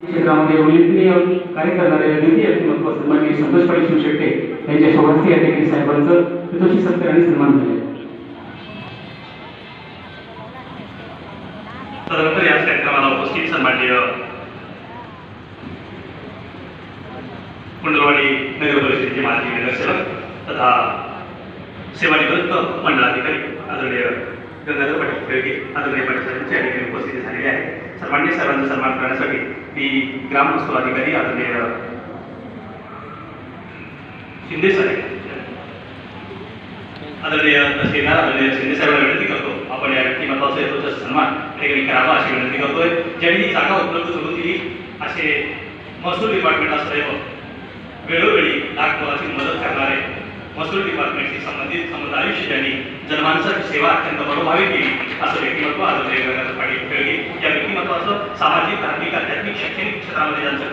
क्षेत्रामध्ये उल्लेखनीय कार्य करणारे द्वितीय व्यक्तिमत्व सन्माननीय संतोष पाटील शिवशेट्टे यांच्या शोभास्ती या ठिकाणी साहेबांचं हितोषी सत्कार आणि सन्मान झाले. तदनंतर या कार्यक्रमाला उपस्थित सन्माननीय कुंडलवाडी नगर परिषदेचे माजी नगरसेवक तथा सेवानिवृत्त मंडळाधिकारी आदरणीय गंगाधर पाटील खळगे आदरणीय पाटील या ठिकाणी उपस्थित झालेले आहे. सन्माननीय साहेबांचा सन्मान करण्यासाठी मी ग्राम वस्तू अधिकारी आदरणीय शिंदे साहेब आदरणीय तहसीलदार आदरणीय शिंदे साहेबांना विनंती करतो आपण या व्यक्तिमत्वाचा यथोचित सन्मान ठिकाणी करावा अशी विनंती करतोय. ज्यांनी ही जागा उपलब्ध करून दिली असे महसूल डिपार्टमेंटला सदैव वेळोवेळी लाखमोलाची मदत करणारे महसूल डिपार्टमेंटशी संबंधित आयुष्य ज्यांनी जनमानसाची सेवा अत्यंत मनोभावे केली असं व्यक्तिमत्व आदरणीय गंगाधर पाटील खळगे या व्यक्तिमत्वाचं सामाजिक धार्मिक आध्यात्मिक शैक्षणिक क्षेत्रामध्ये ज्यांचं